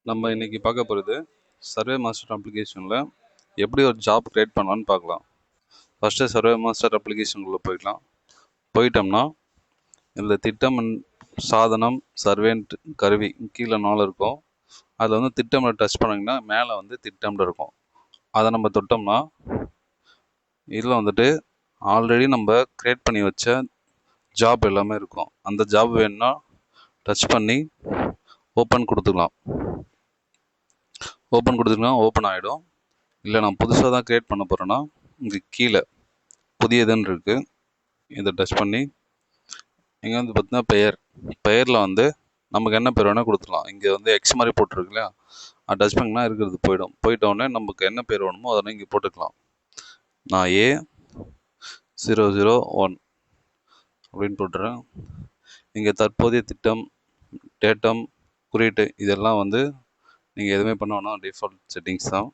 நம்ம இன்னைக்கு பார்க்க போகிறது சர்வே மாஸ்டர் அப்ளிகேஷனில் எப்படி ஒரு ஜாப் க்ரியேட் பண்ணலான்னு பார்க்கலாம். ஃபஸ்ட்டு சர்வே மாஸ்டர் அப்ளிகேஷனுக்குள்ளே போயிட்டோம்னா இதில் திட்டம் சாதனம் சர்வேன்ட் கருவி கீழே 4 இருக்கும். அதில் வந்து திட்டம்ல டச் பண்ணிங்கன்னா மேலே வந்து திட்டம்ல இருக்கும். அதை நம்ம தொட்டோம்னா இதில் வந்துட்டு ஆல்ரெடி நம்ம க்ரியேட் பண்ணி வச்ச ஜாப் எல்லாமே இருக்கும். அந்த ஜாப் வேணும்னா டச் பண்ணி ஓப்பன் கொடுத்துக்கலாம். ஓப்பன் கொடுத்துக்கலாம் ஓப்பன் ஆகிடும். இல்லை நான் புதுசாக தான் க்ரியேட் பண்ண போகிறேன்னா இங்கே கீழே புதியதுன்னு இருக்குது, இதை டச் பண்ணி இங்கே வந்து பார்த்தீங்கன்னா பெயரில் வந்து நமக்கு என்ன பேர் வேணால் கொடுத்துக்கலாம். இங்கே வந்து எக்ஸ் மாதிரி போட்டிருக்கு இல்லையா, அது டச் பண்ணிங்கன்னா இருக்கிறது போயிட்டோடனே நமக்கு என்ன பேர் வேணுமோ அதெல்லாம் இங்கே போட்டுக்கலாம். நான் A001 அப்படின்னு போட்டுறேன். இங்கே தற்போதைய திட்டம் டேட்டம் குறியீட்டு இதெல்லாம் வந்து நீங்கள் எதுவுமே பண்ண வேணாம், டிஃபால்ட் செட்டிங்ஸ் தான்.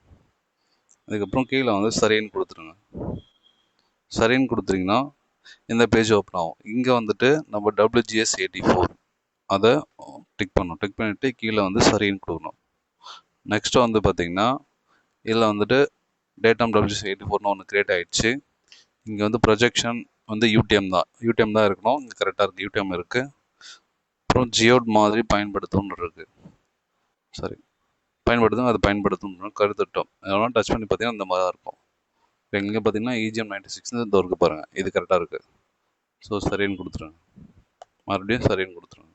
அதுக்கப்புறம் கீழே வந்து சரின்னு கொடுத்துருங்க. சரின்னு கொடுத்துட்டிங்கன்னா இந்த பேஜ் ஓப்பன் ஆகும். இங்கே வந்துட்டு நம்ம WGS84 அதை டிக் பண்ணிவிட்டு கீழே வந்து சரின்னு கொடுக்கணும். நெக்ஸ்ட்டு வந்து பார்த்திங்கன்னா இதில் வந்துட்டு டேட்டம் WGS84னு ஒன்று க்ரியேட் ஆகிடுச்சு. இங்கே வந்து ப்ரொஜெக்ஷன் வந்து யூடிஎம் தான் இருக்கணும். இங்கே கரெக்டாக இருக்குது, யூடிஎம் இருக்குது. அப்புறம் ஜியோட் மாதிரி பயன்படுத்தும்னு இருக்குது. சரி, அதை பயன்படுத்தணும் கருத்துட்டோம். அதெல்லாம் டச் பண்ணி பார்த்தீங்கன்னா இந்த மாதிரி தான் இருக்கும். இப்போ எங்கே பார்த்தீங்கன்னா EGM96 இந்த இருக்கு பாருங்கள், இது கரெக்டாக இருக்குது. ஸோ சரின்னு கொடுத்துருங்க. மறுபடியும் சரின்னு கொடுத்துருங்க.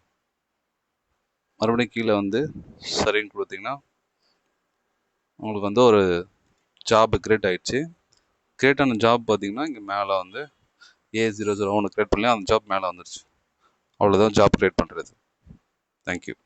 மறுபடியும் கீழே வந்து சரின்னு கொடுத்தீங்கன்னா உங்களுக்கு வந்து ஒரு ஜாப் க்ரியேட் ஆகிடுச்சு. க்ரியேட் ஆன ஜாப் பார்த்தீங்கன்னா இங்கே மேலே வந்து A001 க்ரியேட் பண்ணி அந்த ஜாப் மேலே வந்துருச்சு. அவ்வளோதான் ஜாப் க்ரியேட் பண்ணுறது. தேங்க்யூ.